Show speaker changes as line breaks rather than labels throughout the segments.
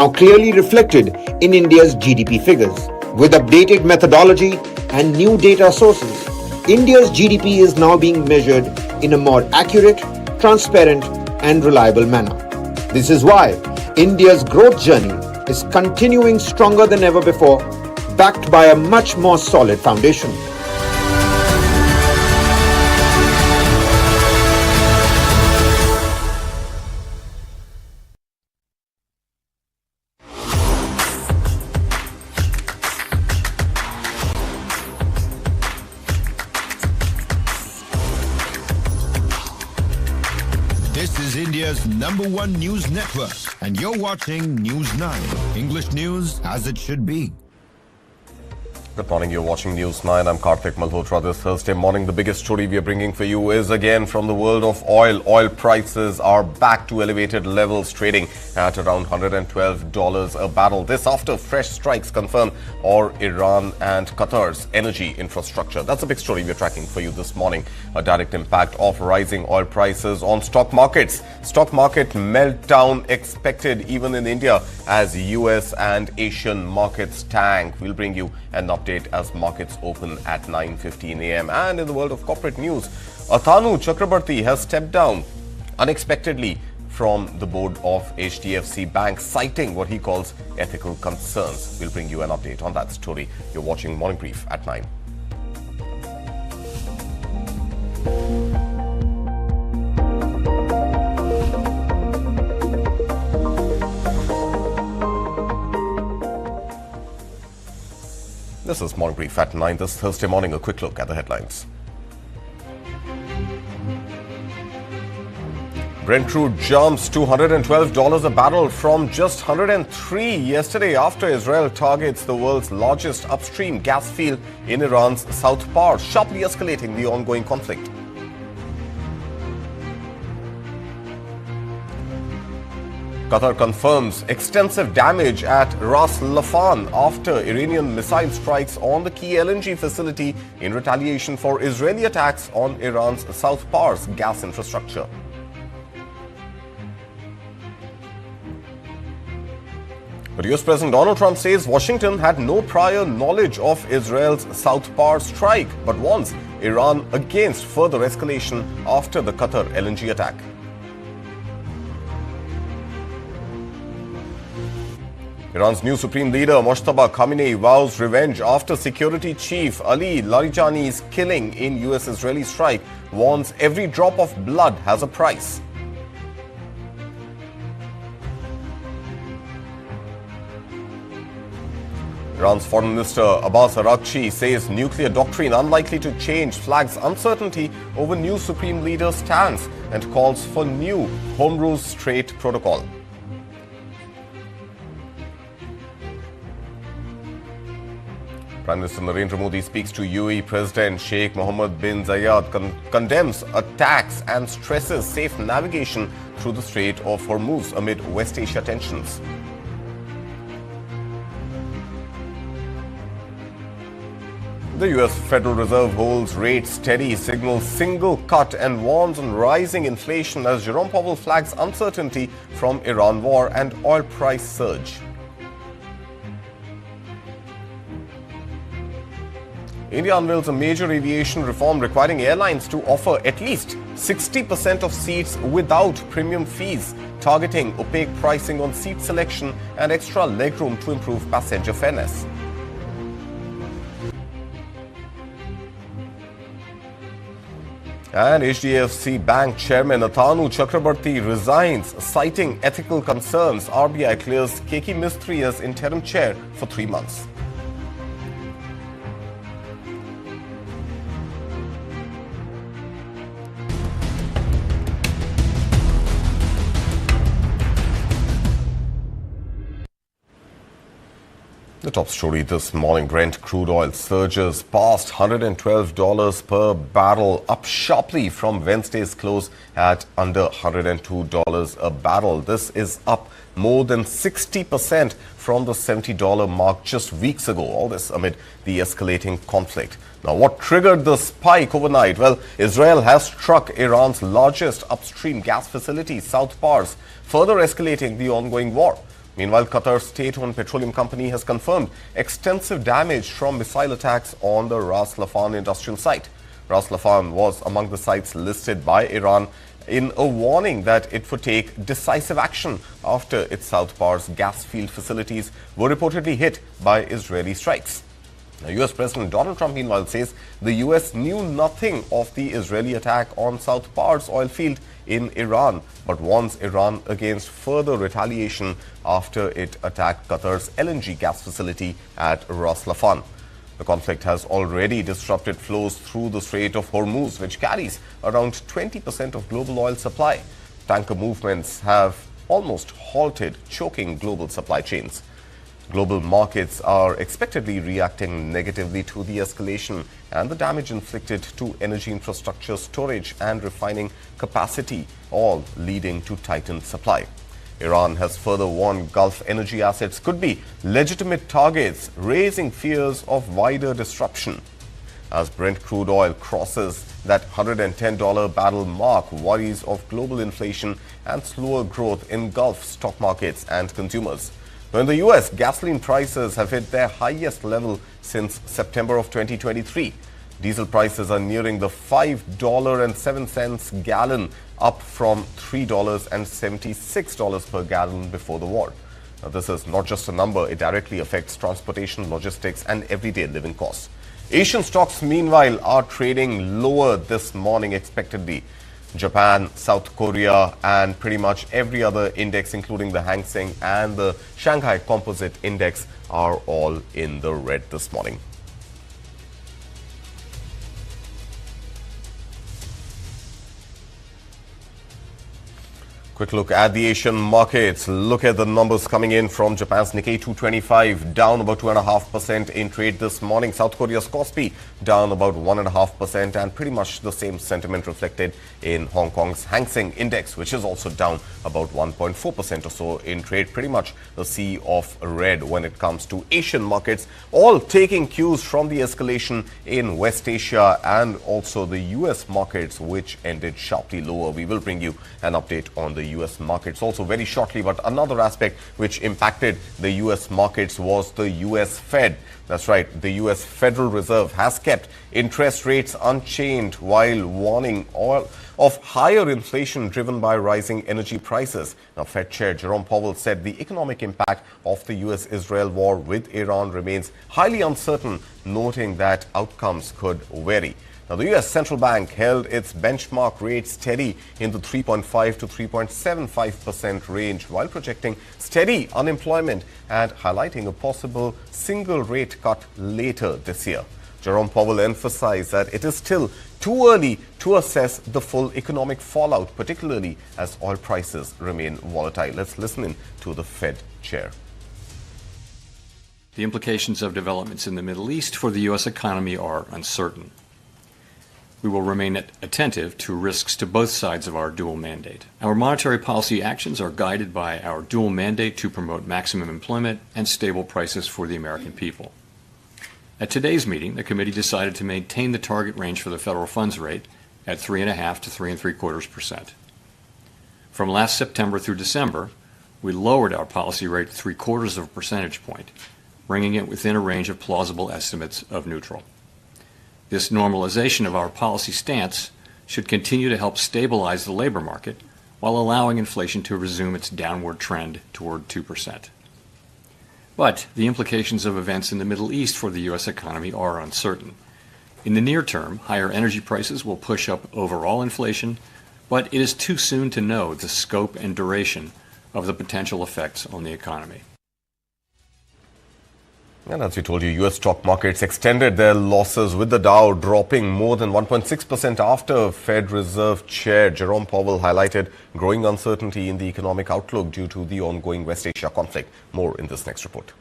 now clearly reflected in India's GDP figures. With updated methodology and new data sources, India's GDP is now being measured in a more accurate, transparent, and reliable manner. This is why India's growth journey is continuing stronger than ever before, backed by a much more solid foundation.
This is India's #1 news network, and you're watching News9, English news as it should be.
Good morning, you're watching News9. I'm Karthik Malhotra. This Thursday morning, the biggest story we are bringing for you is again from the world of oil. Oil prices are back to elevated levels, trading at around $112 a barrel. This after fresh strikes confirmed or Iran and Qatar's energy infrastructure. That's a big story we're tracking for you this morning. A direct impact of rising oil prices on stock markets. Stock market meltdown expected even in India as US and Asian markets tank. We'll bring you an update as markets open at 9:15 a.m. And in the world of corporate news, Athanu Chakrabarti has stepped down unexpectedly from the board of HDFC Bank, citing what he calls ethical concerns. We'll bring you an update on that story. You're watching Morning Brief at 9. This is Morning Brief at 9 this Thursday morning. A quick look at the headlines. Brent crude jumps to $112 a barrel from just $103 yesterday after Israel targets the world's largest upstream gas field in Iran's south part, sharply escalating the ongoing conflict. Qatar confirms extensive damage at Ras Laffan after Iranian missile strikes on the key LNG facility in retaliation for Israeli attacks on Iran's South Pars gas infrastructure. But US President Donald Trump says Washington had no prior knowledge of Israel's South Pars strike, but warns Iran against further escalation after the Qatar LNG attack. Iran's new Supreme Leader Mojtaba Khamenei vows revenge after Security Chief Ali Larijani's killing in U.S. Israeli strike, warns every drop of blood has a price. Iran's Foreign Minister Abbas Araqchi says nuclear doctrine unlikely to change, flags uncertainty over new Supreme Leader's stance and calls for new Hormuz Strait protocol. Prime Minister Narendra Modi speaks to UAE President Sheikh Mohammed bin Zayed, condemns attacks and stresses safe navigation through the Strait of Hormuz amid West Asia tensions. The US Federal Reserve holds rates steady, signals single cut and warns on rising inflation as Jerome Powell flags uncertainty from Iran war and oil price surge. India unveils a major aviation reform requiring airlines to offer at least 60% of seats without premium fees, targeting opaque pricing on seat selection and extra legroom to improve passenger fairness. And HDFC Bank Chairman Athanu Chakrabarti resigns, citing ethical concerns. RBI clears Keki Mistry as interim chair for 3 months. The top story this morning, Brent crude oil surges past $112 per barrel, up sharply from Wednesday's close at under $102 a barrel. This is up more than 60% from the $70 mark just weeks ago. All this amid the escalating conflict. Now, what triggered the spike overnight? Well, Israel has struck Iran's largest upstream gas facility, South Pars, further escalating the ongoing war. Meanwhile, Qatar's state-owned petroleum company has confirmed extensive damage from missile attacks on the Ras Laffan industrial site. Ras Laffan was among the sites listed by Iran in a warning that it would take decisive action after its South Pars gas field facilities were reportedly hit by Israeli strikes. Now, U.S. President Donald Trump, meanwhile, says the U.S. knew nothing of the Israeli attack on South Pars oil field in Iran, but warns Iran against further retaliation after it attacked Qatar's LNG gas facility at Ras Laffan. The conflict has already disrupted flows through the Strait of Hormuz, which carries around 20% of global oil supply. Tanker movements have almost halted, choking global supply chains. Global markets are expectedly reacting negatively to the escalation and the damage inflicted to energy infrastructure, storage and refining capacity, all leading to tightened supply. Iran has further warned Gulf energy assets could be legitimate targets, raising fears of wider disruption. As Brent crude oil crosses that $110 barrel mark, worries of global inflation and slower growth in Gulf stock markets and consumers. Now, in the U.S., gasoline prices have hit their highest level since September of 2023. Diesel prices are nearing the $5.07 gallon, up from $3.76 per gallon before the war. Now, this is not just a number, it directly affects transportation, logistics and everyday living costs. Asian stocks, meanwhile, are trading lower this morning expectedly. Japan, South Korea and pretty much every other index, including the Hang Seng and the Shanghai Composite Index, are all in the red this morning. Quick look at the Asian markets. Look at the numbers coming in from Japan's Nikkei 225, down about 2.5% in trade this morning. South Korea's Kospi down about 1.5%, and pretty much the same sentiment reflected in Hong Kong's Hang Seng Index, which is also down about 1.4% or so in trade. Pretty much the sea of red when it comes to Asian markets, all taking cues from the escalation in West Asia and also the U.S. markets, which ended sharply lower. We will bring you an update on the U.S. markets also very shortly. But another aspect which impacted the U.S. markets was the U.S. Fed. That's right, the U.S. Federal Reserve has kept interest rates unchanged while warning of higher inflation driven by rising energy prices. Now, Fed Chair Jerome Powell said the economic impact of the U.S.-Israel war with Iran remains highly uncertain, noting that outcomes could vary. Now, the U.S. Central Bank held its benchmark rate steady in the 3.5 to 3.75% range while projecting steady unemployment and highlighting a possible single rate cut later this year. Jerome Powell emphasized that it is still too early to assess the full economic fallout, particularly as oil prices remain volatile. Let's listen in to the Fed chair.
The implications of developments in the Middle East for the U.S. economy are uncertain. We will remain attentive to risks to both sides of our dual mandate. Our monetary policy actions are guided by our dual mandate to promote maximum employment and stable prices for the American people. At today's meeting, the committee decided to maintain the target range for the federal funds rate at 3.5 to 3.75%. From last September through December, we lowered our policy rate 0.75 of a percentage point, bringing it within a range of plausible estimates of neutral. This normalization of our policy stance should continue to help stabilize the labor market while allowing inflation to resume its downward trend toward 2%. But the implications of events in the Middle East for the U.S. economy are uncertain. In the near term, higher energy prices will push up overall inflation, but it is too soon to know the scope and duration of the potential effects on the economy.
And as we told you, U.S. stock markets extended their losses, with the Dow dropping more than 1.6% after Fed Reserve Chair Jerome Powell highlighted growing uncertainty in the economic outlook due to the ongoing West Asia conflict. More in this next report.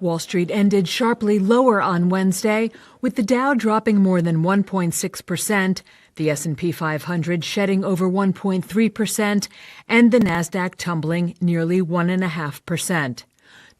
Wall Street ended sharply lower on Wednesday, with the Dow dropping more than 1.6%, the S&P 500 shedding over 1.3%, and the Nasdaq tumbling nearly 1.5%.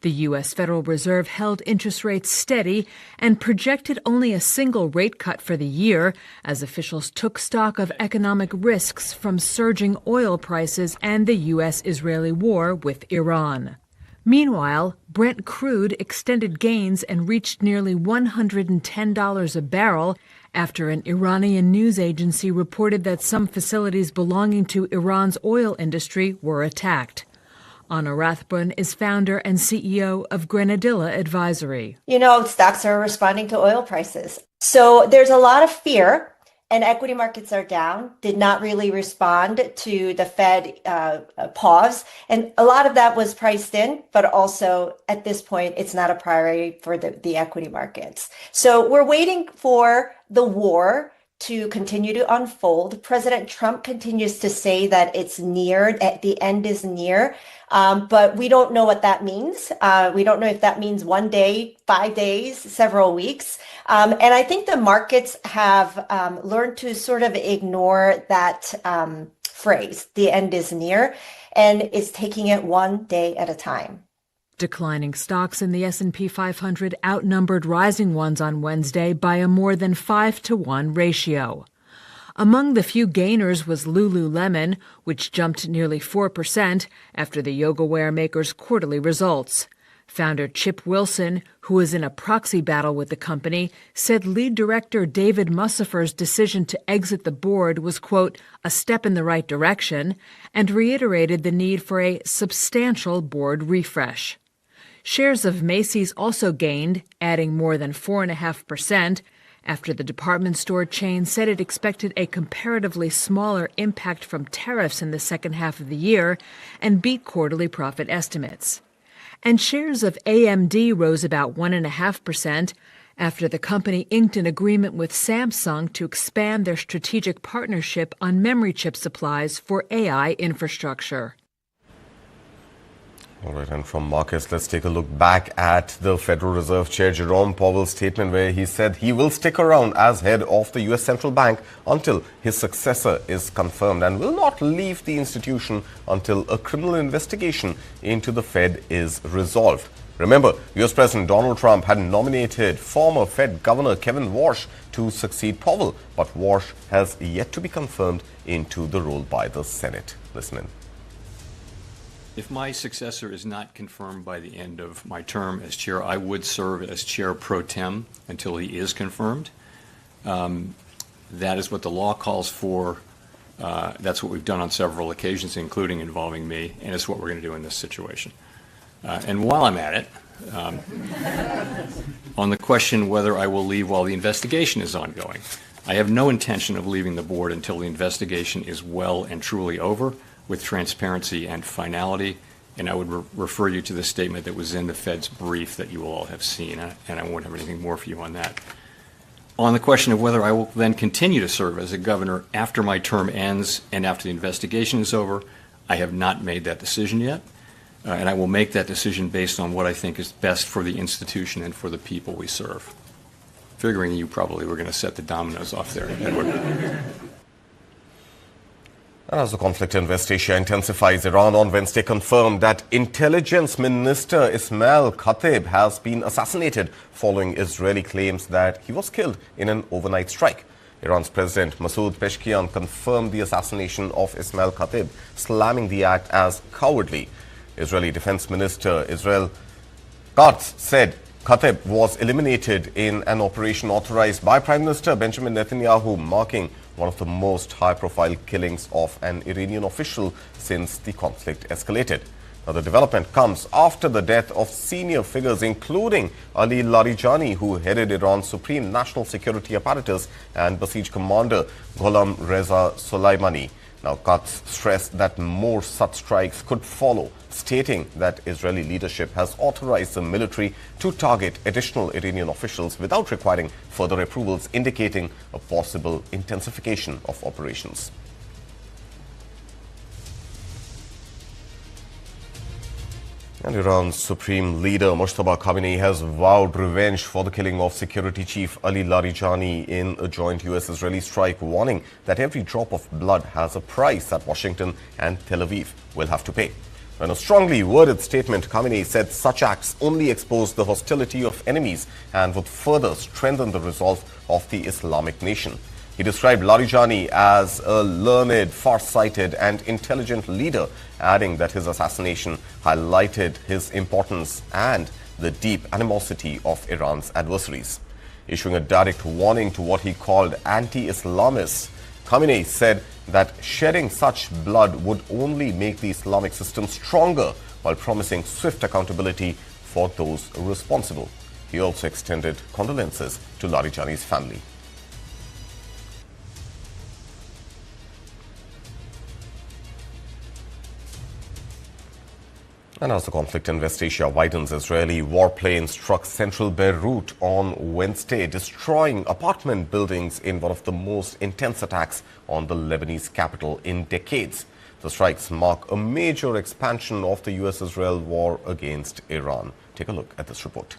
The U.S. Federal Reserve held interest rates steady and projected only a single rate cut for the year as officials took stock of economic risks from surging oil prices and the U.S. Israeli war with Iran. Meanwhile, Brent crude extended gains and reached nearly $110 a barrel after an Iranian news agency reported that some facilities belonging to Iran's oil industry were attacked. Anna Rathbun is founder and CEO of Grenadilla Advisory.
You know, stocks are responding to oil prices. So there's a lot of fear, and equity markets are down, did not really respond to the Fed pause. And a lot of that was priced in, but also at this point, it's not a priority for the equity markets. So we're waiting for the war to continue to unfold. President Trump continues to say that it's near, the end is near, but we don't know what that means. We don't know if that means 1 day, 5 days, several weeks. And I think the markets have learned to sort of ignore that phrase, the end is near, and is taking it 1 day at a time.
Declining stocks in the S&P 500 outnumbered rising ones on Wednesday by a more than 5-to-1 ratio. Among the few gainers was Lululemon, which jumped nearly 4% after the yoga wear maker's quarterly results. Founder Chip Wilson, who is in a proxy battle with the company, said lead director David Mussafer's decision to exit the board was, quote, a step in the right direction, and reiterated the need for a substantial board refresh. Shares of Macy's also gained, adding more than 4.5%, after the department store chain said it expected a comparatively smaller impact from tariffs in the second half of the year and beat quarterly profit estimates. And shares of AMD rose about 1.5% after the company inked an agreement with Samsung to expand their strategic partnership on memory chip supplies for AI infrastructure.
All right, and from markets, let's take a look back at the Federal Reserve Chair Jerome Powell's statement where he said he will stick around as head of the U.S. Central Bank until his successor is confirmed and will not leave the institution until a criminal investigation into the Fed is resolved. Remember, U.S. President Donald Trump had nominated former Fed Governor Kevin Warsh to succeed Powell, but Warsh has yet to be confirmed into the role by the Senate. Listen in.
If my successor is not confirmed by the end of my term as chair, I would serve as chair pro tem until he is confirmed. That is what the law calls for. That's what we've done on several occasions, including involving me, and it's what we're going to do in this situation. And while I'm at it, on the question whether I will leave while the investigation is ongoing, I have no intention of leaving the board until the investigation is well and truly over, with transparency and finality, and I would refer you to the statement that was in the Fed's brief that you all have seen, and I won't have anything more for you on that. On the question of whether I will then continue to serve as a governor after my term ends and after the investigation is over, I have not made that decision yet, and I will make that decision based on what I think is best for the institution and for the people we serve. Figuring you probably were going to set the dominoes off there, Edward.
As the conflict in West Asia intensifies, Iran on Wednesday confirmed that Intelligence Minister Ismail Khatib has been assassinated following Israeli claims that he was killed in an overnight strike. Iran's President Masoud Pezeshkian confirmed the assassination of Ismail Khatib, slamming the act as cowardly. Israeli Defense Minister Israel Katz said Khatib was eliminated in an operation authorized by Prime Minister Benjamin Netanyahu, marking one of the most high-profile killings of an Iranian official since the conflict escalated. Now, the development comes after the death of senior figures, including Ali Larijani, who headed Iran's Supreme National Security Apparatus, and Basij commander Gholam Reza Soleimani. Now, Katz stressed that more such strikes could follow, stating that Israeli leadership has authorized the military to target additional Iranian officials without requiring further approvals, indicating a possible intensification of operations. And Iran's Supreme Leader Mojtaba Khamenei has vowed revenge for the killing of Security Chief Ali Larijani in a joint U.S. Israeli strike, warning that every drop of blood has a price that Washington and Tel Aviv will have to pay. In a strongly worded statement, Khamenei said such acts only expose the hostility of enemies and would further strengthen the resolve of the Islamic nation. He described Larijani as a learned, far-sighted and intelligent leader, adding that his assassination highlighted his importance and the deep animosity of Iran's adversaries. Issuing a direct warning to what he called anti-Islamists, Khamenei said that shedding such blood would only make the Islamic system stronger, while promising swift accountability for those responsible. He also extended condolences to Larijani's family. And as the conflict in West Asia widens, Israeli warplanes struck central Beirut on Wednesday, destroying apartment buildings in one of the most intense attacks on the Lebanese capital in decades. The strikes mark a major expansion of the U.S. Israel war against Iran. Take a look at this report.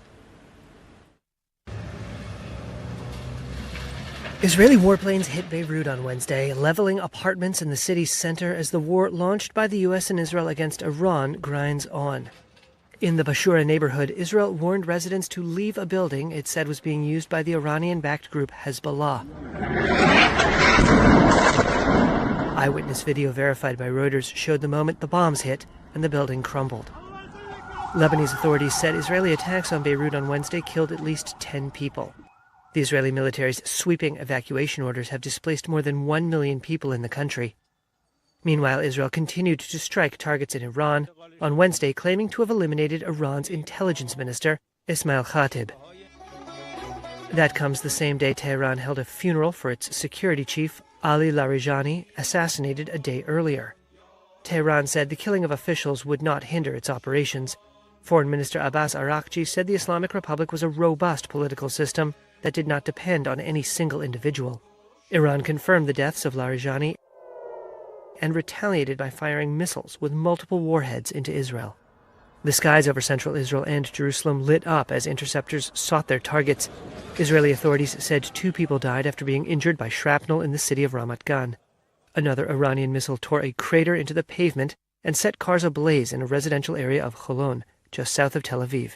Israeli warplanes hit Beirut on Wednesday, leveling apartments in the city's center as the war launched by the U.S. and Israel against Iran grinds on. In the Bashura neighborhood, Israel warned residents to leave a building it said was being used by the Iranian-backed group Hezbollah. Eyewitness video verified by Reuters showed the moment the bombs hit and the building crumbled. Lebanese authorities said Israeli attacks on Beirut on Wednesday killed at least 10 people. The Israeli military's sweeping evacuation orders have displaced more than 1 million people in the country. Meanwhile, Israel continued to strike targets in Iran, on Wednesday claiming to have eliminated Iran's intelligence minister, Ismail Khatib. That comes the same day Tehran held a funeral for its security chief, Ali Larijani, assassinated a day earlier. Tehran said the killing of officials would not hinder its operations. Foreign Minister Abbas Araqchi said the Islamic Republic was a robust political system that did not depend on any single individual. Iran confirmed the deaths of Larijani and retaliated by firing missiles with multiple warheads into Israel. The skies over central Israel and Jerusalem lit up as interceptors sought their targets. Israeli authorities said 2 people died after being injured by shrapnel in the city of Ramat Gan. Another Iranian missile tore a crater into the pavement and set cars ablaze in a residential area of Holon, just south of Tel Aviv.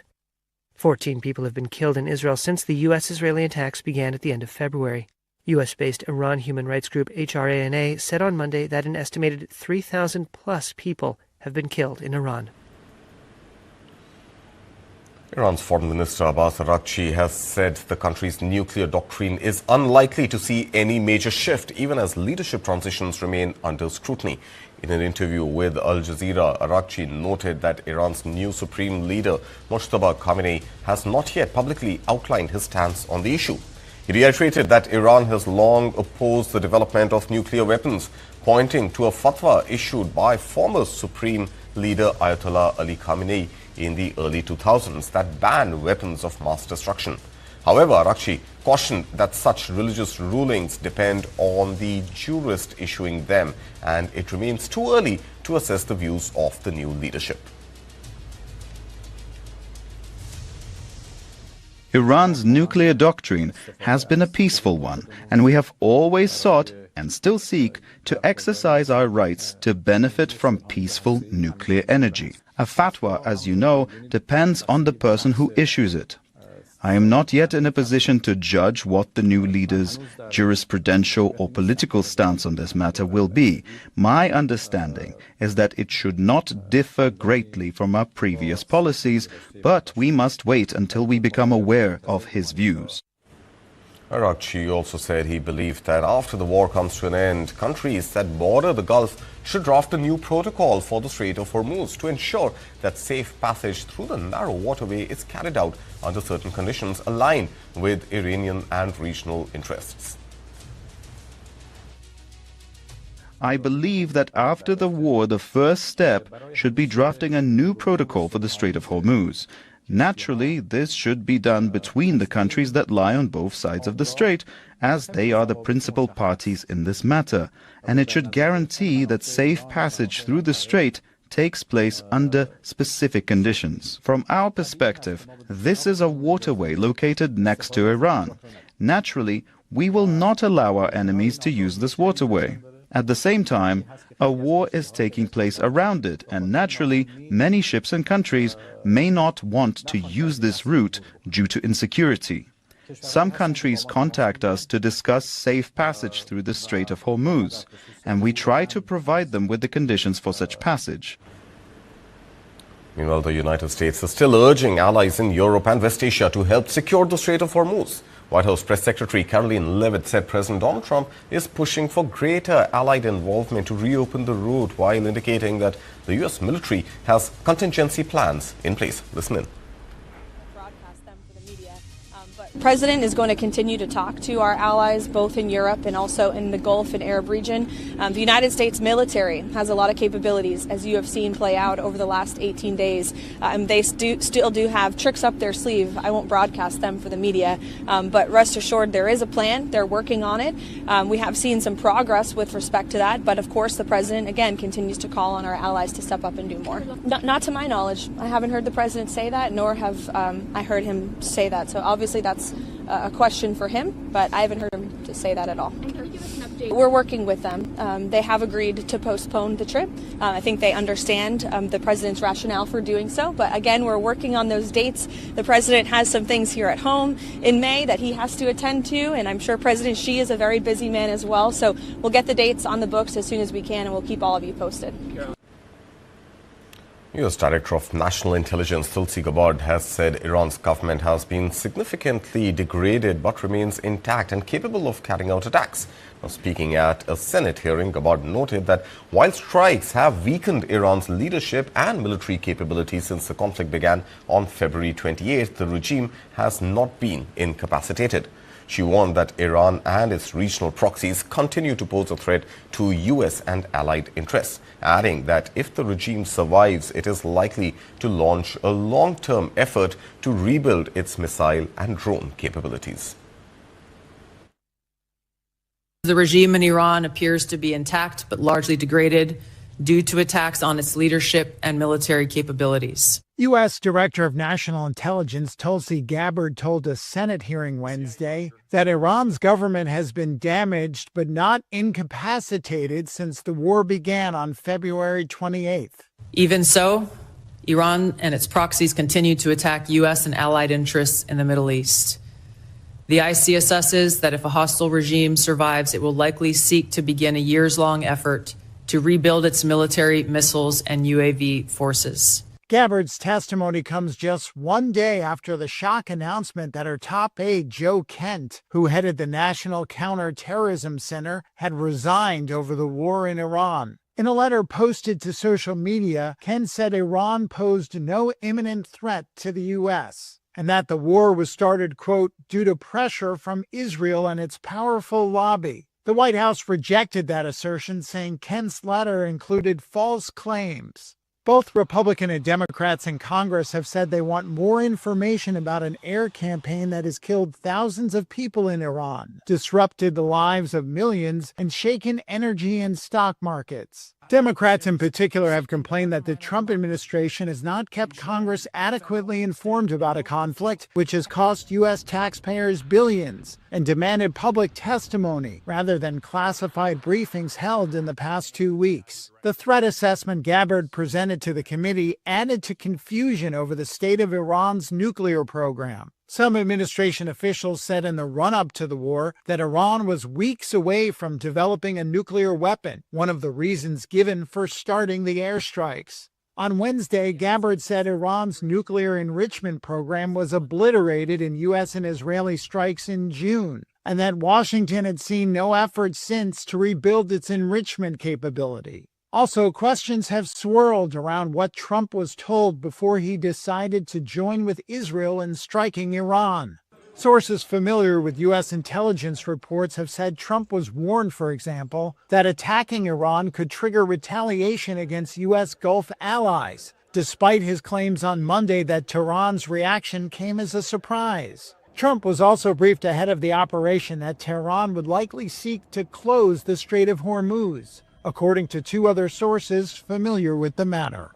14 people have been killed in Israel since the U.S. Israeli attacks began at the end of February. U.S.-based Iran human rights group HRANA said on Monday that an estimated 3,000-plus people have been killed in Iran.
Iran's Foreign Minister Abbas Araqchi has said the country's nuclear doctrine is unlikely to see any major shift, even as leadership transitions remain under scrutiny. In an interview with Al Jazeera, Araqchi noted that Iran's new Supreme Leader Mojtaba Khamenei has not yet publicly outlined his stance on the issue. He reiterated that Iran has long opposed the development of nuclear weapons, pointing to a fatwa issued by former Supreme Leader Ayatollah Ali Khamenei in the early 2000s that banned weapons of mass destruction. However, Araqchi cautioned that such religious rulings depend on the jurist issuing them, and it remains too early to assess the views of the new leadership.
Iran's nuclear doctrine has been a peaceful one, and we have always sought and still seek to exercise our rights to benefit from peaceful nuclear energy. A fatwa, as you know, depends on the person who issues it. I am not yet in a position to judge what the new leader's jurisprudential or political stance on this matter will be. My understanding is that it should not differ greatly from our previous policies, but we must wait until we become aware of his views.
Araqchi also said he believed that after the war comes to an end, countries that border the Gulf should draft a new protocol for the Strait of Hormuz to ensure that safe passage through the narrow waterway is carried out under certain conditions aligned with Iranian and regional interests.
I believe that after the war, the first step should be drafting a new protocol for the Strait of Hormuz. Naturally, this should be done between the countries that lie on both sides of the strait, as they are the principal parties in this matter, and it should guarantee that safe passage through the strait takes place under specific conditions. From our perspective, this is a waterway located next to Iran. Naturally, we will not allow our enemies to use this waterway. At the same time, a war is taking place around it, and naturally, many ships and countries may not want to use this route due to insecurity. Some countries contact us to discuss safe passage through the Strait of Hormuz, and we try to provide them with the conditions for such passage.
Meanwhile, the United States is still urging allies in Europe and West Asia to help secure the Strait of Hormuz. White House Press Secretary Caroline Leavitt said President Donald Trump is pushing for greater allied involvement to reopen the route, while indicating that the U.S. military has contingency plans in place. Listen in.
The President is going to continue to talk to our allies both in Europe and also in the Gulf and Arab region. The United States military has a lot of capabilities, as you have seen play out over the last 18 days. They still do have tricks up their sleeve. I won't broadcast them for the media, but rest assured there is a plan. They're working on it. We have seen some progress with respect to that, but of course the President, again, continues to call on our allies to step up and do more. Not to my knowledge. I haven't heard the President say that, nor have I heard him say that. So obviously that's a question for him, but I haven't heard him to say that at all. And can you give us an update? We're working with them. They have agreed to postpone the trip. I think they understand the President's rationale for doing so, but again, we're working on those dates. The President has some things here at home in May that he has to attend to, and I'm sure President Xi is a very busy man as well, so we'll get the dates on the books as soon as we can, and we'll keep all of you posted.
U.S. Director of National Intelligence Tulsi Gabbard has said Iran's government has been significantly degraded but remains intact and capable of carrying out attacks. Now, speaking at a Senate hearing, Gabbard noted that while strikes have weakened Iran's leadership and military capabilities since the conflict began on February 28th, the regime has not been incapacitated. She warned that Iran and its regional proxies continue to pose a threat to U.S. and allied interests, adding that if the regime survives, it is likely to launch a long-term effort to rebuild its missile and drone capabilities.
The regime in Iran appears to be intact but largely degraded due to attacks on its leadership and military capabilities.
U.S. Director of National Intelligence Tulsi Gabbard told a Senate hearing Wednesday that Iran's government has been damaged but not incapacitated since the war began on February 28th.
Even so, Iran and its proxies continue to attack U.S. and allied interests in the Middle East. The IC assesses that if a hostile regime survives, it will likely seek to begin a years-long effort to rebuild its military, missiles, and UAV forces.
Gabbard's testimony comes just one day after the shock announcement that her top aide, Joe Kent, who headed the National Counterterrorism Center, had resigned over the war in Iran. In a letter posted to social media, Kent said Iran posed no imminent threat to the U.S., and that the war was started, quote, due to pressure from Israel and its powerful lobby. The White House rejected that assertion, saying Kent's letter included false claims. Both Republican and Democrats in Congress have said they want more information about an air campaign that has killed thousands of people in Iran, disrupted the lives of millions, and shaken energy and stock markets. Democrats in particular have complained that the Trump administration has not kept Congress adequately informed about a conflict which has cost U.S. taxpayers billions, and demanded public testimony rather than classified briefings held in the past 2 weeks. The threat assessment Gabbard presented to the committee added to confusion over the state of Iran's nuclear program. Some administration officials said in the run-up to the war that Iran was weeks away from developing a nuclear weapon, one of the reasons given for starting the airstrikes. On Wednesday, Gabbard said Iran's nuclear enrichment program was obliterated in U.S. and Israeli strikes in June, and that Washington had seen no effort since to rebuild its enrichment capability. Also, questions have swirled around what Trump was told before he decided to join with Israel in striking Iran. Sources familiar with U.S. intelligence reports have said Trump was warned, for example, that attacking Iran could trigger retaliation against U.S. Gulf allies, despite his claims on Monday that Tehran's reaction came as a surprise. Trump was also briefed ahead of the operation that Tehran would likely seek to close the Strait of Hormuz, according to two other sources familiar with the matter.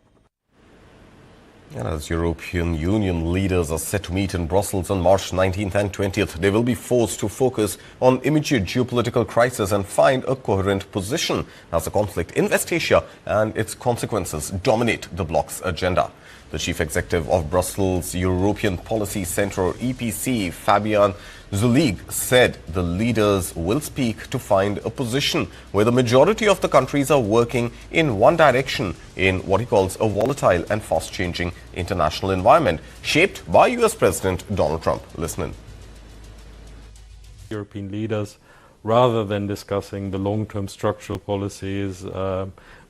And as European Union leaders are set to meet in Brussels on March 19th and 20th, they will be forced to focus on immediate geopolitical crisis and find a coherent position as the conflict in West Asia and its consequences dominate the bloc's agenda. The chief executive of Brussels European Policy Centre EPC, Fabian Zulig, said the leaders will speak to find a position where the majority of the countries are working in one direction in what he calls a volatile and fast-changing international environment shaped by U.S. President Donald Trump. Listen in.
European leaders, rather than discussing the long-term structural policies,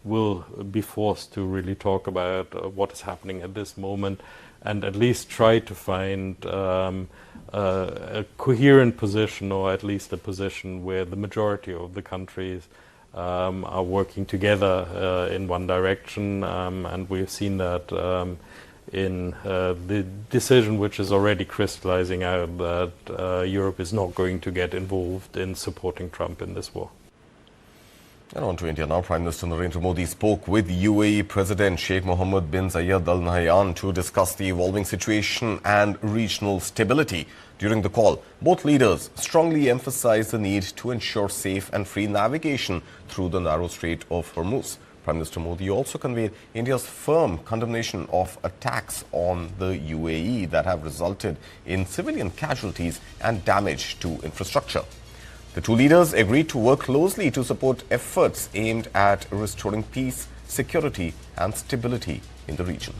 will be forced to really talk about what is happening at this moment and at least try to find a coherent position, or at least a position where the majority of the countries are working together in one direction. And we've seen that in the decision which is already crystallizing out that Europe is not going to get involved in supporting Trump in this war.
And on to India now. Prime Minister Narendra Modi spoke with UAE President Sheikh Mohammed bin Zayed Al Nahyan to discuss the evolving situation and regional stability. During the call, both leaders strongly emphasized the need to ensure safe and free navigation through the narrow Strait of Hormuz. Prime Minister Modi also conveyed India's firm condemnation of attacks on the UAE that have resulted in civilian casualties and damage to infrastructure. The two leaders agreed to work closely to support efforts aimed at restoring peace, security and stability in the region.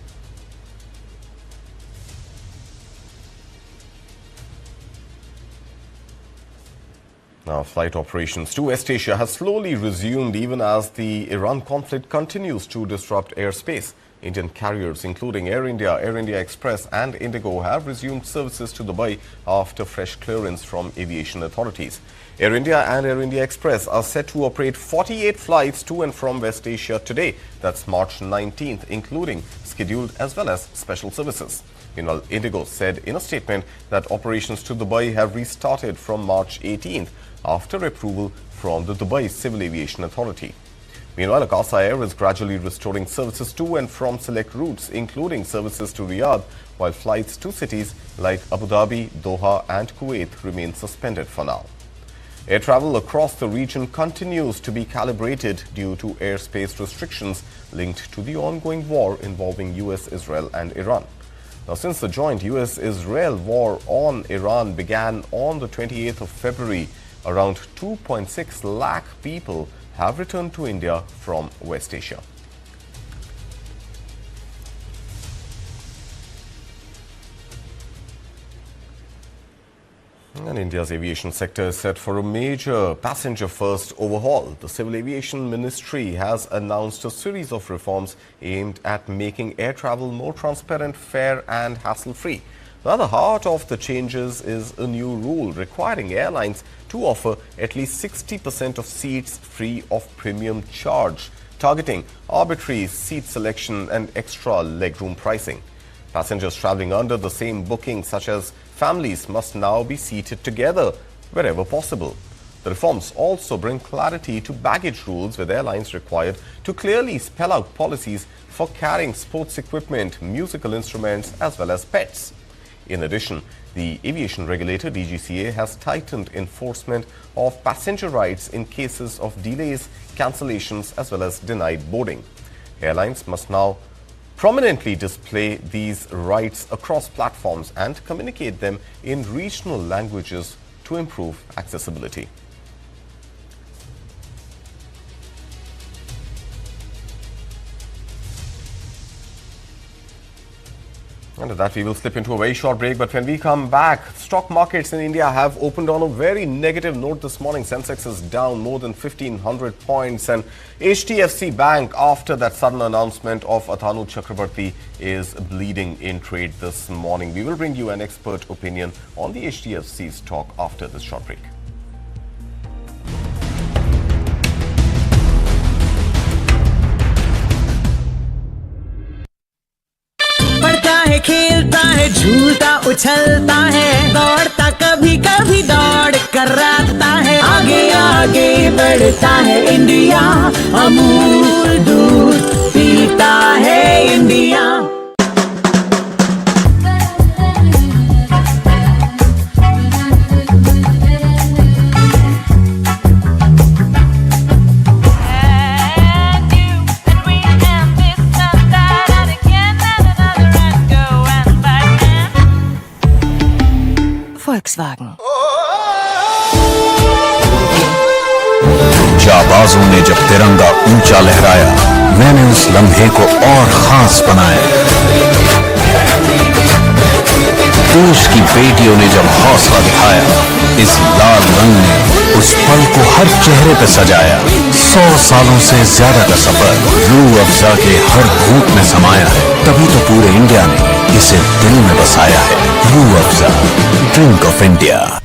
Now, flight operations to West Asia has slowly resumed even as the Iran conflict continues to disrupt airspace. Indian carriers including Air India Express and Indigo have resumed services to Dubai after fresh clearance from aviation authorities. Air India and Air India Express are set to operate 48 flights to and from West Asia today. That's March 19th, including scheduled as well as special services. Meanwhile, Indigo said in a statement that operations to Dubai have restarted from March 18th after approval from the Dubai Civil Aviation Authority. Meanwhile, Akasa Air is gradually restoring services to and from select routes, including services to Riyadh, while flights to cities like Abu Dhabi, Doha and Kuwait remain suspended for now. Air travel across the region continues to be calibrated due to airspace restrictions linked to the ongoing war involving U.S., Israel and Iran. Now, since the joint U.S.-Israel war on Iran began on the 28th of February, around 2.6 lakh people have returned to India from West Asia. And India's aviation sector is set for a major passenger-first overhaul. The Civil Aviation Ministry has announced a series of reforms aimed at making air travel more transparent, fair and hassle-free. Now, the heart of the changes is a new rule requiring airlines to offer at least 60% of seats free of premium charge, targeting arbitrary seat selection and extra legroom pricing. Passengers traveling under the same booking, such as families, must now be seated together wherever possible. The reforms also bring clarity to baggage rules, with airlines required to clearly spell out policies for carrying sports equipment, musical instruments as well as pets. In addition, the aviation regulator DGCA has tightened enforcement of passenger rights in cases of delays, cancellations as well as denied boarding. Airlines must now prominently display these rights across platforms and communicate them in regional languages to improve accessibility. And with that, we will slip into a very short break. But when we come back, stock markets in India have opened on a very negative note this morning. Sensex is down more than 1,500 points. And HDFC Bank, after that sudden announcement of Athanu Chakrabarti, is bleeding in trade this morning. We will bring you an expert opinion on the HDFC stock after this short break.
खेलता है झूलता उछलता है दौड़ता कभी कभी दौड़ कराता है आगे आगे बढ़ता है इंडिया अमूल दूध पीता है इंडिया
Volkswagen.
जाबाजों ने जब तिरंगा ऊंचा लहराया, मैंने उस लम्हे को और खास बनाया। देश की बेटियों ने जब हौसला दिखाया, इस लाल रंग ने उस पल को हर चेहरे पे सजाया। 100 सालों से ज्यादा का सफर रूह अफ़ज़ा के हर घूंट में समाया है, तभी तो पूरे इंडिया ने इसे दिल में बसाया है। Rooh Afza, drink of India.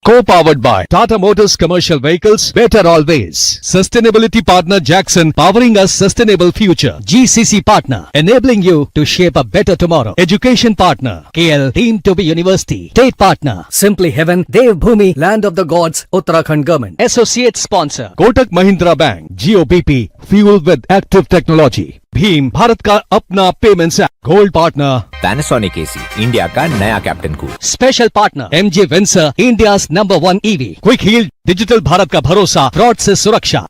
Co-powered by Tata Motors Commercial Vehicles, Better Always. Sustainability partner Jackson, powering a sustainable future. GCC partner, enabling you to shape a better tomorrow. Education partner, KL Deemed to be University. State partner,
Simply Heaven, Dev Bhumi, Land of the Gods, Uttarakhand Government.
Associate sponsor, Kotak Mahindra Bank, GOBP, fueled with active technology. Bhim, Bharat का अपना payments app. Gold partner
Panasonic AC, India का नया captain cool.
Special partner MJ Vencer, India's number 1 EV. Quick heal, digital Bharat का भरोसा, fraud से सुरक्षा.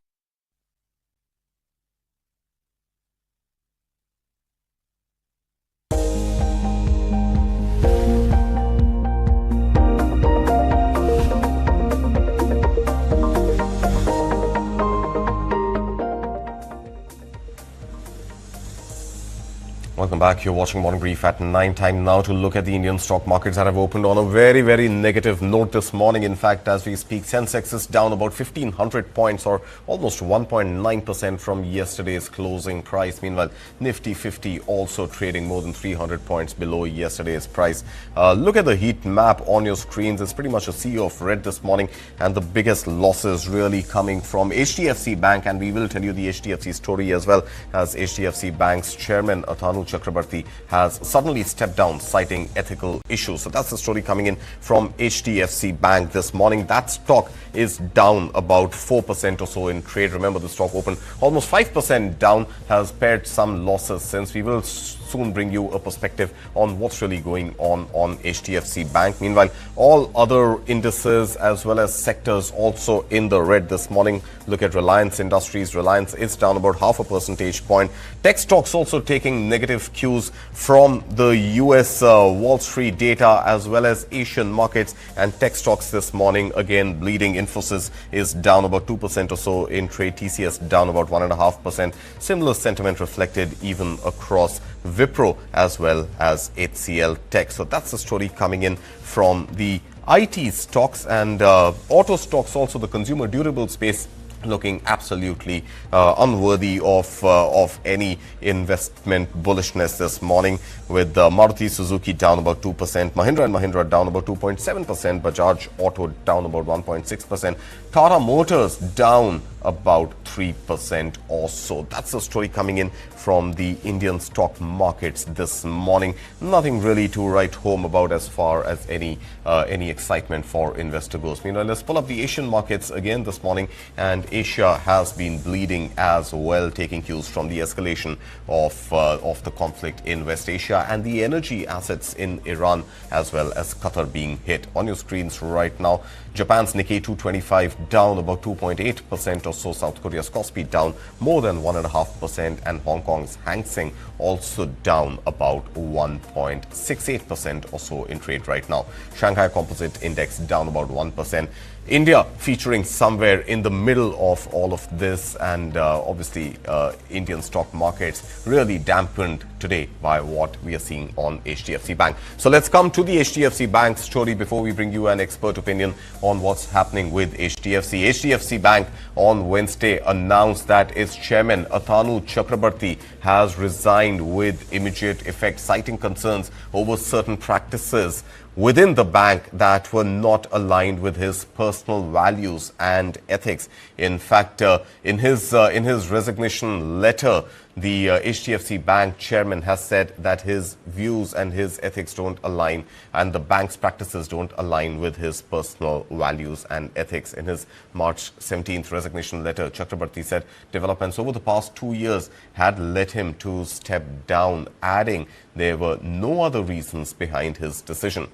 Welcome back. You're watching Morning Brief at 9. Time now to look at the Indian stock markets that have opened on a very, very negative note this morning. In fact, as we speak, Sensex is down about 1,500 points or almost 1.9% from yesterday's closing price. Meanwhile, Nifty 50 also trading more than 300 points below yesterday's price. Look at the heat map on your screens. It's pretty much a sea of red this morning, and the biggest losses really coming from HDFC Bank, and we will tell you the HDFC story as well, as HDFC Bank's chairman Athanu Chakrabarti has suddenly stepped down, citing ethical issues. So that's the story coming in from HDFC Bank this morning. That stock is down about 4% or so in trade. Remember, the stock opened almost 5% down, has pared some losses since. We will soon bring you a perspective on what's really going on HDFC Bank. Meanwhile, all other indices as well as sectors also in the red this morning. Look at Reliance Industries. Reliance is down about 0.5 percentage point. Tech stocks also taking negative cues from the U.S. Wall Street data as well as Asian markets, and tech stocks this morning again bleeding. Infosys is down about 2% or so in trade. TCS down about 1.5%. Similar sentiment reflected even across Wipro as well as HCL Tech. So that's the story coming in from the IT stocks, and auto stocks also, the consumer durable space, looking absolutely unworthy of any investment bullishness this morning, with Maruti Suzuki down about 2%, Mahindra & Mahindra down about 2.7%, Bajaj Auto down about 1.6%, Tata Motors down about 3% or so. That's the story coming in from the Indian stock markets this morning. Nothing really to write home about as far as any excitement for investor goes. Meanwhile, let's pull up the Asian markets again this morning, and Asia has been bleeding as well, taking cues from the escalation of the conflict in West Asia and the energy assets in Iran as well as Qatar being hit. On your screens right now, Japan's Nikkei 225 down about 2.8% or so. South Korea's Kospi down more than 1.5%, and Hong Kong's Hang Seng also down about 1.68% or so in trade right now. Shanghai Composite Index down about 1%. India featuring somewhere in the middle of all of this, and obviously Indian stock markets really dampened today by what we are seeing on HDFC Bank. So let's come to the HDFC Bank story before we bring you an expert opinion on what's happening with HDFC. HDFC Bank on Wednesday announced that its chairman Athanu Chakrabarti has resigned with immediate effect, citing concerns over certain practices within the bank that were not aligned with his personal values and ethics. In fact, in his resignation letter, the HDFC Bank chairman has said that his views and his ethics don't align, and the bank's practices don't align with his personal values and ethics. In his March 17th resignation letter, Chakrabarti said developments over the past 2 years had led him to step down, adding there were no other reasons behind his decision.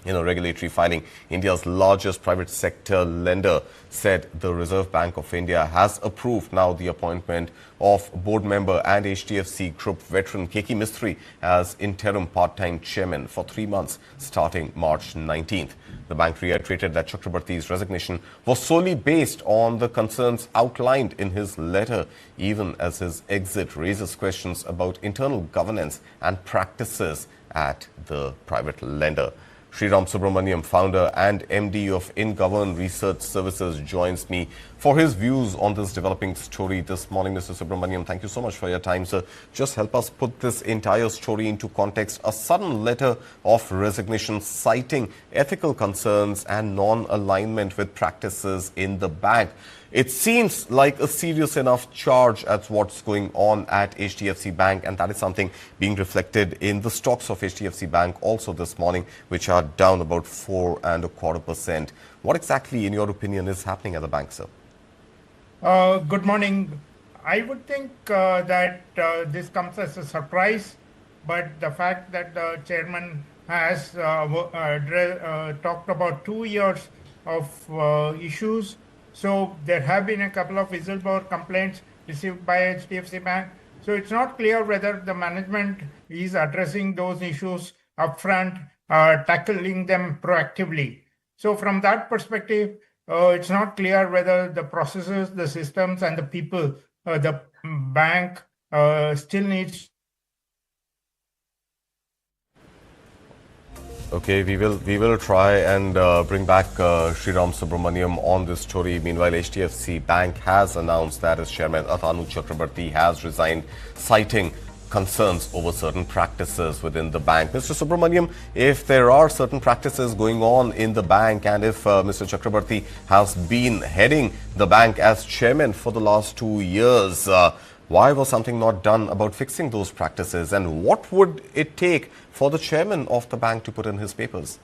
In a regulatory filing, India's largest private sector lender said the Reserve Bank of India has approved now the appointment of board member and HDFC Group veteran Keki Mistry as interim part-time chairman for 3 months starting March 19th. The bank reiterated that Chakrabarti's resignation was solely based on the concerns outlined in his letter, even as his exit raises questions about internal governance and practices at the private lender. Sriram Subramaniam, founder and MD of InGovern Research Services, joins me for his views on this developing story this morning. Mr. Subramaniam, thank you so much for your time, sir. Just help us put this entire story into context. A sudden letter of resignation citing ethical concerns and non-alignment with practices in the bank. It seems like a serious enough charge as what's going on at HDFC Bank, and that is something being reflected in the stocks of HDFC Bank also this morning, which are down about 4.25%. What exactly, in your opinion, is happening at the bank, sir?
Good morning. I would think that this comes as a surprise, but the fact that the chairman has talked about 2 years of issues. So there have been a couple of whistleblower complaints received by HDFC Bank. So it's not clear whether the management is addressing those issues upfront, tackling them proactively. So from that perspective, it's not clear whether the processes, the systems, and the people, the bank still needs.
Okay, we will try and bring back Sriram Subramaniam on this story. Meanwhile, HDFC Bank has announced that its chairman Atanu Chakrabarti has resigned, citing concerns over certain practices within the bank. Mr. Subramaniam, if there are certain practices going on in the bank, and if Mr. Chakrabarti has been heading the bank as chairman for the last 2 years, why was something not done about fixing those practices, and what would it take for the chairman of the bank to put in his papers?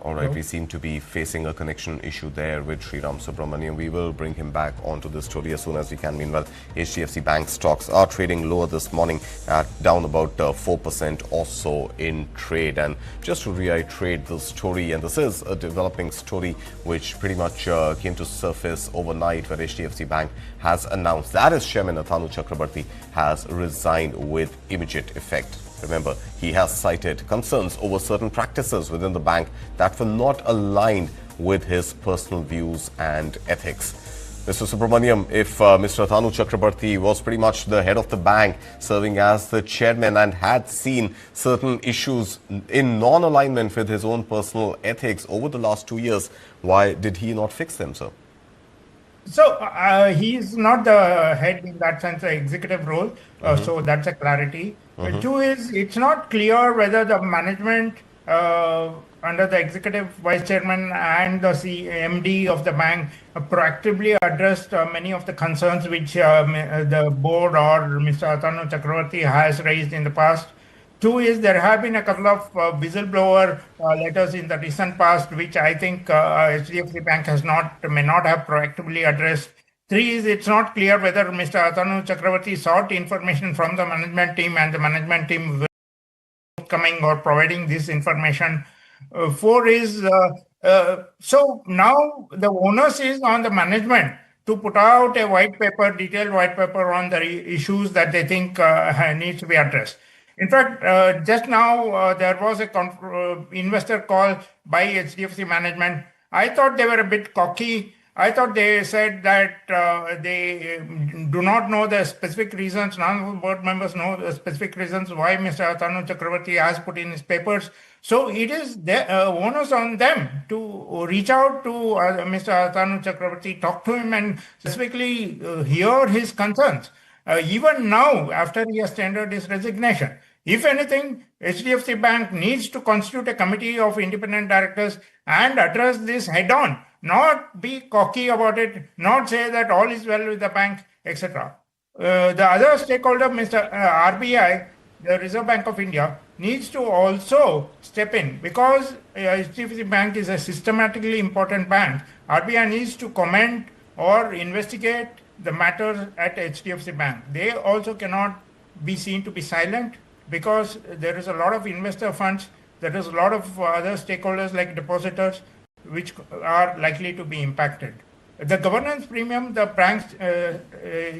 All right, we seem to be facing a connection issue there with Sriram Subramaniam. We will bring him back onto this story as soon as we can. Meanwhile, HDFC Bank stocks are trading lower this morning at down about 4% or so in trade. And just to reiterate the story, and this is a developing story which pretty much came to surface overnight, where HDFC Bank has announced that its chairman Atanu Chakrabarti has resigned with immediate effect. Remember, he has cited concerns over certain practices within the bank that were not aligned with his personal views and ethics. Mr. Subramaniam, if Mr. Atanu Chakrabarti was pretty much the head of the bank, serving as the chairman, and had seen certain issues in non-alignment with his own personal ethics over the last 2 years, why did he not fix them, sir?
So he's not the head in that sense, the executive role. So that's a clarity. Two is, it's not clear whether the management under the executive vice chairman and the MD of the bank proactively addressed many of the concerns which the board or Mr. Atanu Chakrabarti has raised in the past. Two is, there have been a couple of whistleblower letters in the recent past, which I think HDFC Bank may not have proactively addressed. Three is, it's not clear whether Mr. Atanu Chakrabarti sought information from the management team, and the management team will be coming or providing this information. Four is, so now the onus is on the management to put out a white paper, detailed white paper on the issues that they think needs to be addressed. In fact, just now there was a investor call by HDFC management. I thought they were a bit cocky. I thought they said that they do not know the specific reasons. None of the board members know the specific reasons why Mr. Atanu Chakrabarti has put in his papers. So it is the onus on them to reach out to Mr. Atanu Chakrabarti, talk to him, and specifically hear his concerns. Even now, after he has tendered his resignation, If anything, HDFC Bank needs to constitute a committee of independent directors and address this head on, not be cocky about it, not say that all is well with the bank, etc. The other stakeholder, Mr. RBI, the Reserve Bank of India, needs to also step in because HDFC Bank is a systematically important bank. RBI needs to comment or investigate the matters at HDFC Bank. They also cannot be seen to be silent because there is a lot of investor funds, there is a lot of other stakeholders like depositors which are likely to be impacted. The governance premium the banks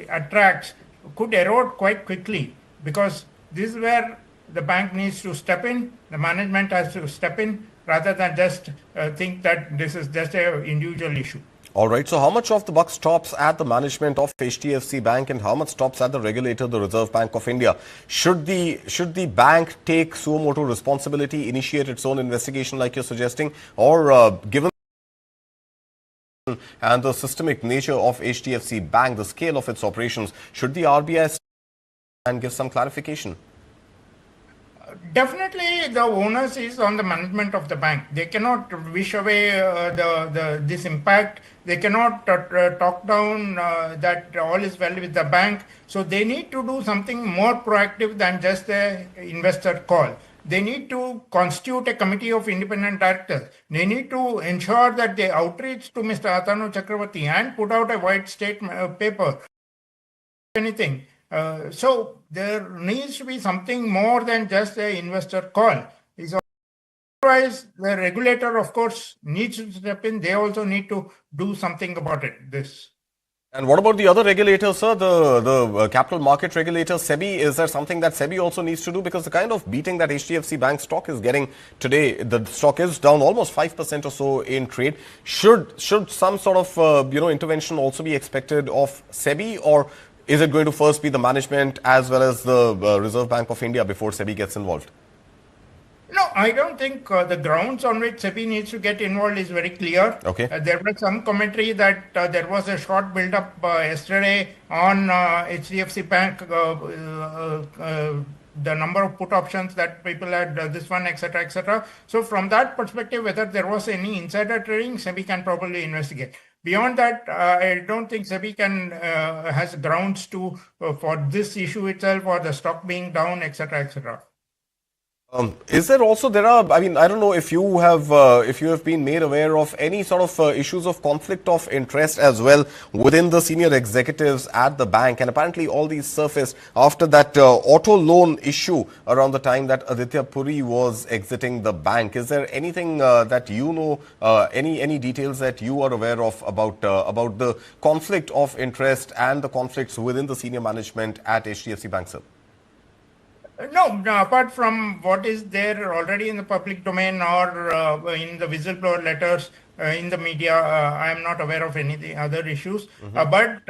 attracts could erode quite quickly because this is where the bank needs to step in, the management has to step in rather than just think that this is just an individual issue.
All right. So how much of the buck stops at the management of HDFC Bank and how much stops at the regulator, the Reserve Bank of India? Should the bank take suo motu responsibility, initiate its own investigation like you're suggesting, or given and the systemic nature of HDFC Bank, the scale of its operations, should the RBI and give some clarification?
Definitely, the onus is on the management of the bank. They cannot wish away this impact. They cannot talk down that all is well with the bank. So they need to do something more proactive than just the investor call. They need to constitute a committee of independent directors. They need to ensure that they outreach to Mr. Atanu Chakravarti and put out a white statement paper. Anything. So there needs to be something more than just an investor call. Otherwise, the regulator, of course, needs to step in. They also need to do something about it.
And what about the other regulators, sir? The capital market regulator, SEBI, is there something that SEBI also needs to do? Because the kind of beating that HDFC Bank stock is getting today, the stock is down almost 5% or so in trade. Should some sort of intervention also be expected of SEBI, or is it going to first be the management as well as the Reserve Bank of India before SEBI gets involved?
No, I don't think the grounds on which SEBI needs to get involved is very clear.
Okay.
There was some commentary that there was a short build-up yesterday on HDFC Bank, the number of put options that people had, this one, etc., etc. So from that perspective, whether there was any insider trading, SEBI can probably investigate. Beyond that, I don't think SEBI has grounds to for this issue itself or the stock being down, etc., etc.
Is there also I don't know if you have been made aware of any sort of issues of conflict of interest as well within the senior executives at the bank, and apparently all these surfaced after that auto loan issue around the time that Aditya Puri was exiting the bank. Is there anything that you know, any details that you are aware of about the conflict of interest and the conflicts within the senior management at HDFC Bank, sir?
No, apart from what is there already in the public domain or in the whistleblower letters in the media, I am not aware of any other issues. But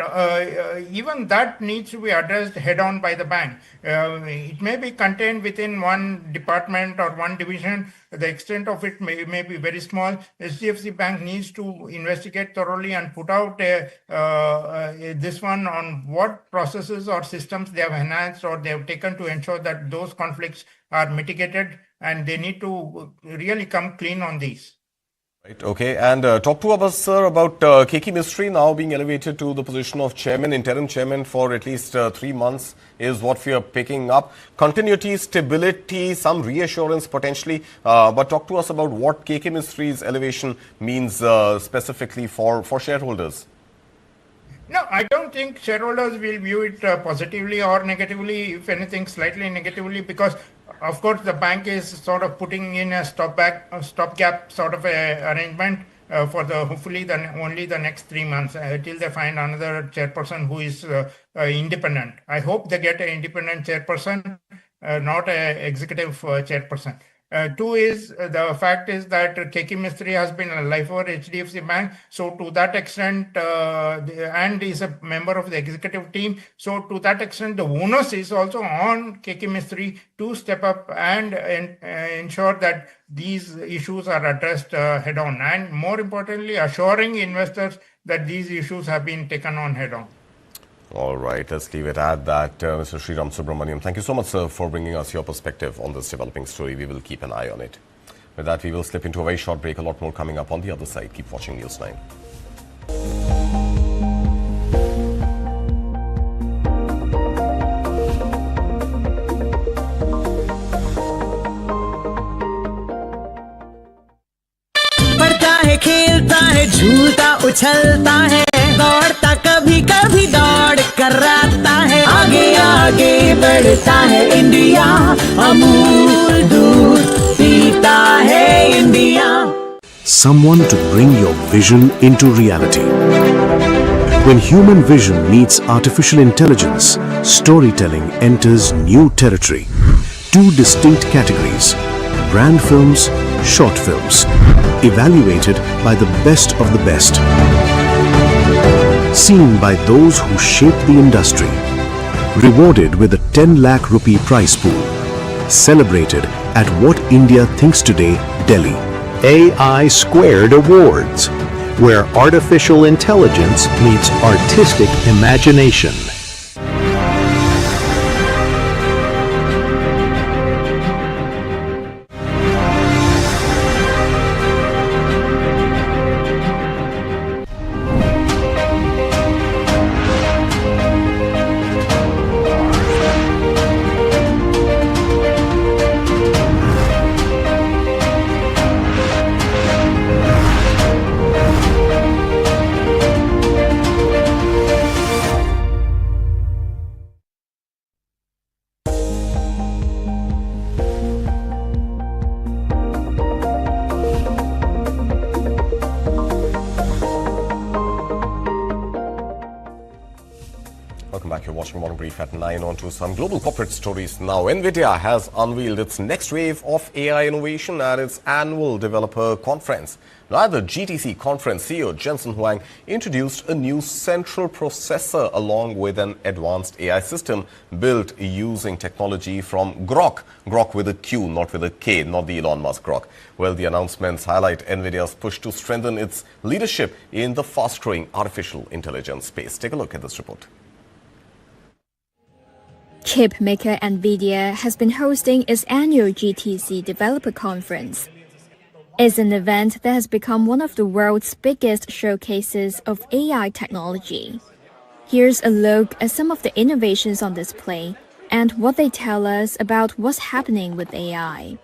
even that needs to be addressed head on by the bank. It may be contained within one department or one division. The extent of it may be very small. HDFC Bank needs to investigate thoroughly and put out this one on what processes or systems they have enhanced or they have taken to ensure that those conflicts are mitigated, and they need to really come clean on these.
Right, okay, and talk to us, sir, about KK Mistry now being elevated to the position of chairman, interim chairman for at least 3 months is what we are picking up. Continuity, stability, some reassurance potentially, but talk to us about what KK Mistry's elevation means specifically for shareholders.
No, I don't think shareholders will view it positively or negatively, if anything slightly negatively, because of course the bank is sort of putting in a stopgap sort of a arrangement for hopefully only the next 3 months till they find another chairperson who is independent. I hope they get an independent chairperson, not an executive chairperson. Two is the fact is that KK Mistry has been a lifer HDFC Bank, so to that extent, and is a member of the executive team. So to that extent, the onus is also on KK Mistry to step up and ensure that these issues are addressed head on, and more importantly, assuring investors that these issues have been taken on head on.
All right, let's leave it at that. Mr. Sriram Subramaniam, thank you so much, sir, for bringing us your perspective on this developing story. We will keep an eye on it. With that, we will slip into a very short break. A lot more coming up on the other side. Keep watching News9.
पढ़ता है खेलता है झूलता उछलता है दौड़ता कभी कभी दौड़ कराता है आगे आगे बढ़ता है इंडिया अमूल दूध पीता है India
Someone to bring your vision into reality. When human vision meets artificial intelligence, storytelling enters new territory. Two distinct categories: brand films, short films, evaluated by the best of the best. Seen by those who shape the industry. Rewarded with a 10 lakh rupee prize pool. Celebrated at What India Thinks Today, Delhi. AI Squared Awards, where artificial intelligence meets artistic imagination.
Welcome back. You're watching Morning Brief at 9 on to some global corporate stories now. NVIDIA has unveiled its next wave of AI innovation at its annual developer conference. Now, at the GTC conference, CEO Jensen Huang introduced a new central processor along with an advanced AI system built using technology from Grok. Grok with a Q, not with a K, not the Elon Musk Grok. Well, the announcements highlight NVIDIA's push to strengthen its leadership in the fast-growing artificial intelligence space. Take a look at this report.
Chip maker NVIDIA has been hosting its annual GTC Developer Conference. It's an event that has become one of the world's biggest showcases of AI technology. Here's a look at some of the innovations on display and what they tell us about what's happening with AI.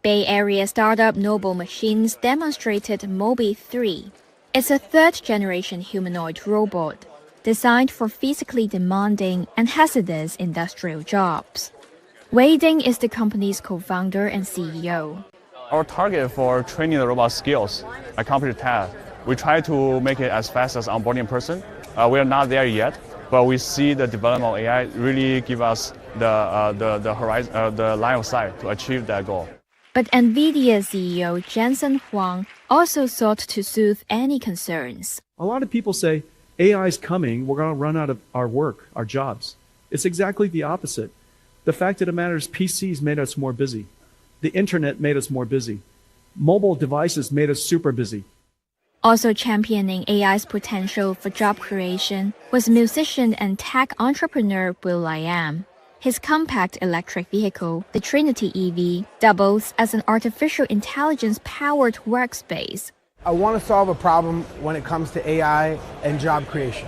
Bay Area startup Noble Machines demonstrated Mobi 3. It's a third-generation humanoid robot designed for physically demanding and hazardous industrial jobs. Wei Ding is the company's co-founder and CEO.
Our target for training the robot skills, accomplish tasks, we try to make it as fast as onboarding person. We are not there yet, but we see the development of AI really give us the horizon, the line of sight to achieve that goal.
But NVIDIA CEO Jensen Huang also sought to soothe any concerns.
A lot of people say, AI is coming, we're going to run out of our work, our jobs. It's exactly the opposite. The fact of the matter is PCs made us more busy. The internet made us more busy. Mobile devices made us super busy.
Also championing AI's potential for job creation was musician and tech entrepreneur Will Liam. His compact electric vehicle, the Trinity EV, doubles as an artificial intelligence-powered workspace.
I want to solve a problem when it comes to AI and job creation.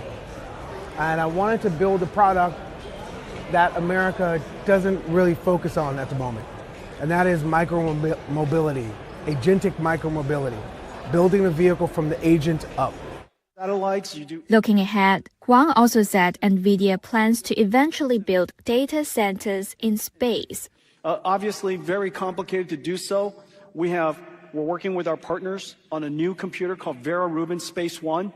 And I wanted to build a product that America doesn't really focus on at the moment. And that is micro-mobility, agentic micro-mobility, building a vehicle from the agent up.
Satellites,
Looking ahead, Huang also said NVIDIA plans to eventually build data centers in space.
Obviously, very complicated to do so. We're working with our partners on a new computer called Vera Rubin Space One,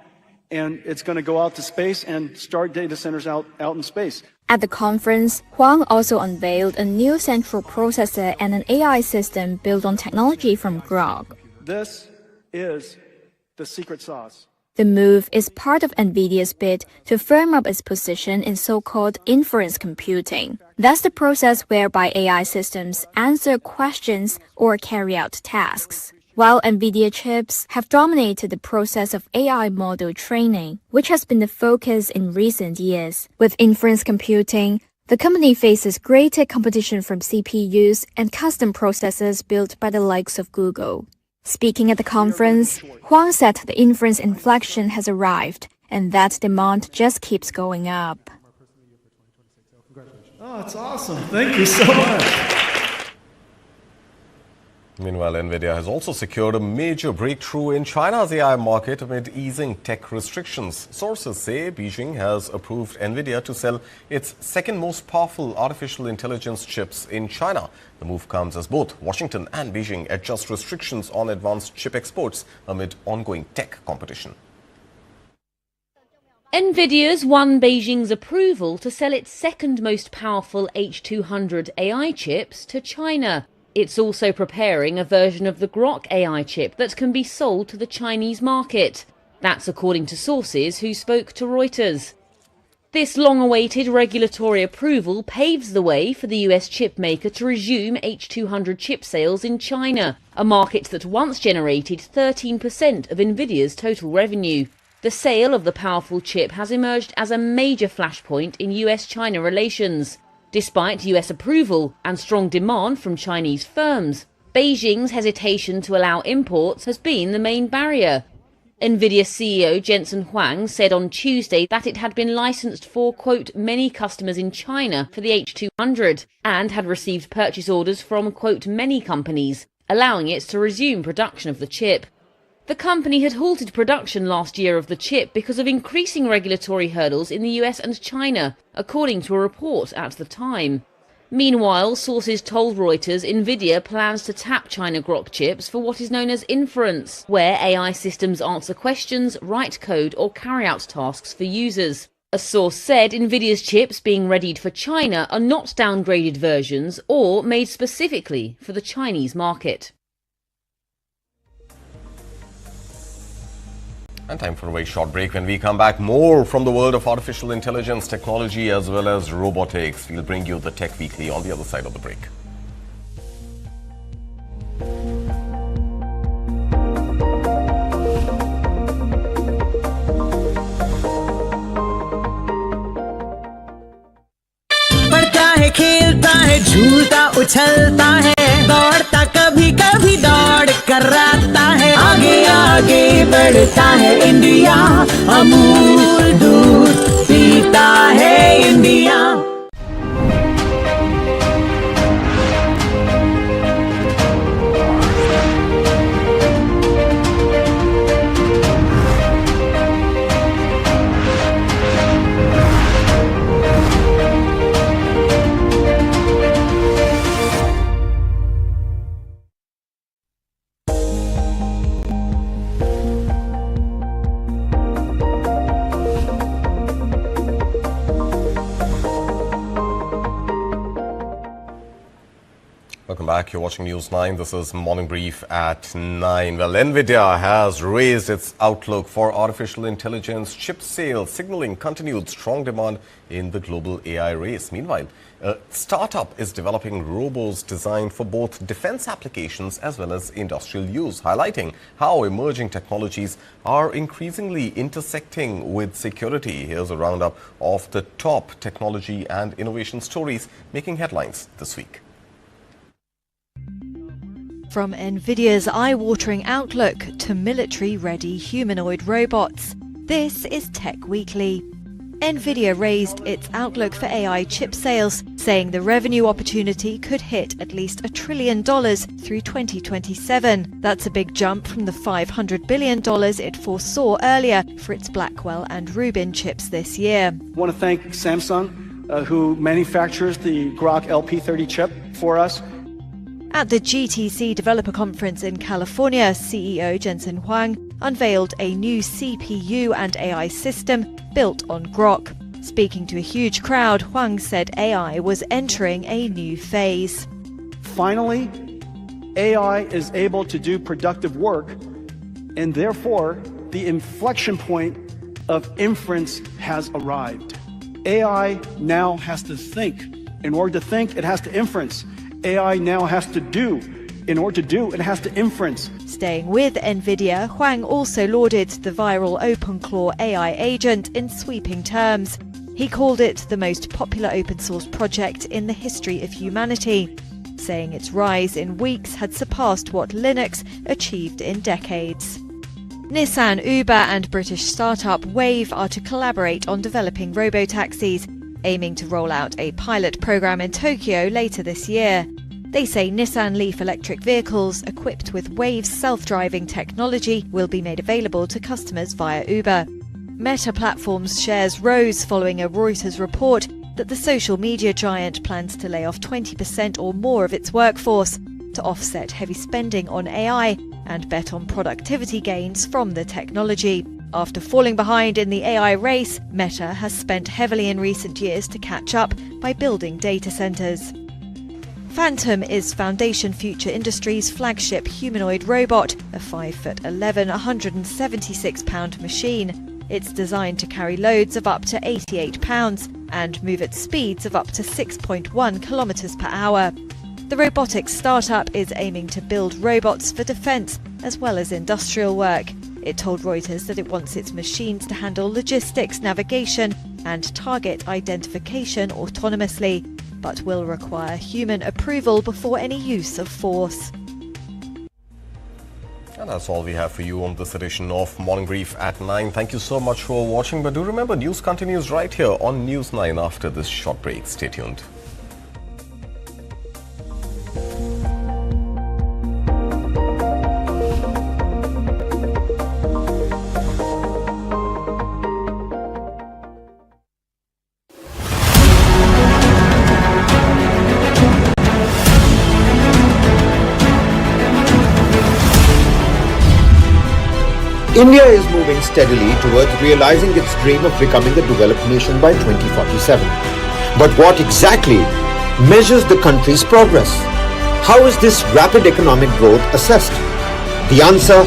and it's going to go out to space and start data centers out in space.
At the conference, Huang also unveiled a new central processor and an AI system built on technology from Grok.
This is the secret sauce.
The move is part of NVIDIA's bid to firm up its position in so-called inference computing. That's the process whereby AI systems answer questions or carry out tasks. While NVIDIA chips have dominated the process of AI model training, which has been the focus in recent years, with inference computing, the company faces greater competition from CPUs and custom processors built by the likes of Google. Speaking at the conference, Huang said the inference inflection has arrived and that demand just keeps going up.
Oh, it's awesome. Thank you so much.
Meanwhile, NVIDIA has also secured a major breakthrough in China's AI market amid easing tech restrictions. Sources say Beijing has approved NVIDIA to sell its second most powerful artificial intelligence chips in China. The move comes as both Washington and Beijing adjust restrictions on advanced chip exports amid ongoing tech competition.
NVIDIA's won Beijing's approval to sell its second most powerful H200 AI chips to China. It's also preparing a version of the Grok AI chip that can be sold to the Chinese market. That's according to sources who spoke to Reuters. This long-awaited regulatory approval paves the way for the US chip maker to resume H200 chip sales in China, a market that once generated 13% of NVIDIA's total revenue. The sale of the powerful chip has emerged as a major flashpoint in US-China relations. Despite US approval and strong demand from Chinese firms, Beijing's hesitation to allow imports has been the main barrier. NVIDIA CEO Jensen Huang said on Tuesday that it had been licensed for, quote, many customers in China for the H200 and had received purchase orders from, quote, many companies, allowing it to resume production of the chip. The company had halted production last year of the chip because of increasing regulatory hurdles in the US and China, according to a report at the time. Meanwhile, sources told Reuters NVIDIA plans to tap China Grok chips for what is known as inference, where AI systems answer questions, write code or carry out tasks for users. A source said NVIDIA's chips being readied for China are not downgraded versions or made specifically for the Chinese market.
And time for a very short break. When we come back, more from the world of artificial intelligence, technology as well as robotics. We'll bring you the Tech Weekly on the other side of the break.
पढ़ता है खेलता है झूलता उछलता है दौड़ता कभी कभी दौड़ कराता है आगे आगे बढ़ता है इंडिया अमूल दूध पीता है India
Welcome back. You're watching News9. This is Morning Brief at 9. Well, NVIDIA has raised its outlook for artificial intelligence chip sales, signaling continued strong demand in the global AI race. Meanwhile, a startup is developing robots designed for both defense applications as well as industrial use, highlighting how emerging technologies are increasingly intersecting with security. Here's a roundup of the top technology and innovation stories making headlines this week.
From NVIDIA's eye-watering outlook to military-ready humanoid robots, this is Tech Weekly. NVIDIA raised its outlook for AI chip sales, saying the revenue opportunity could hit at least $1 trillion through 2027. That's a big jump from the $500 billion it foresaw earlier for its Blackwell and Rubin chips this year.
I want to thank Samsung, who manufactures the Grok LP30 chip for us.
At the GTC Developer Conference in California, CEO Jensen Huang unveiled a new CPU and AI system built on Grok. Speaking to a huge crowd, Huang said AI was entering a new phase.
Finally, AI is able to do productive work, and therefore the inflection point of inference has arrived. AI now has to think. In order to think, it has to inference. AI now has to do. in order to do, it has to inference.
Staying with NVIDIA, Huang also lauded the viral OpenClaw AI agent in sweeping terms. He called it the most popular open source project in the history of humanity, saying its rise in weeks had surpassed what Linux achieved in decades. Nissan, Uber and British startup Wave are to collaborate on developing robotaxis, aiming to roll out a pilot program in Tokyo later this year. They say Nissan Leaf electric vehicles equipped with Wave's self-driving technology will be made available to customers via Uber. Meta Platforms shares rose following a Reuters report that the social media giant plans to lay off 20% or more of its workforce to offset heavy spending on AI and bet on productivity gains from the technology. After falling behind in the AI race, Meta has spent heavily in recent years to catch up by building data centers. Phantom is Foundation Future Industries' flagship humanoid robot, a 5'11", 176-pound machine. It's designed to carry loads of up to 88 pounds and move at speeds of up to 6.1 kilometers per hour. The robotics startup is aiming to build robots for defense as well as industrial work. It told Reuters that it wants its machines to handle logistics, navigation and target identification autonomously, but will require human approval before any use of force.
And that's all we have for you on this edition of Morning Brief at 9. Thank you so much for watching. But do remember, news continues right here on News 9 after this short break. Stay tuned.
India is moving steadily towards realizing its dream of becoming a developed nation by 2047. But what exactly measures the country's progress? How is this rapid economic growth assessed? The answer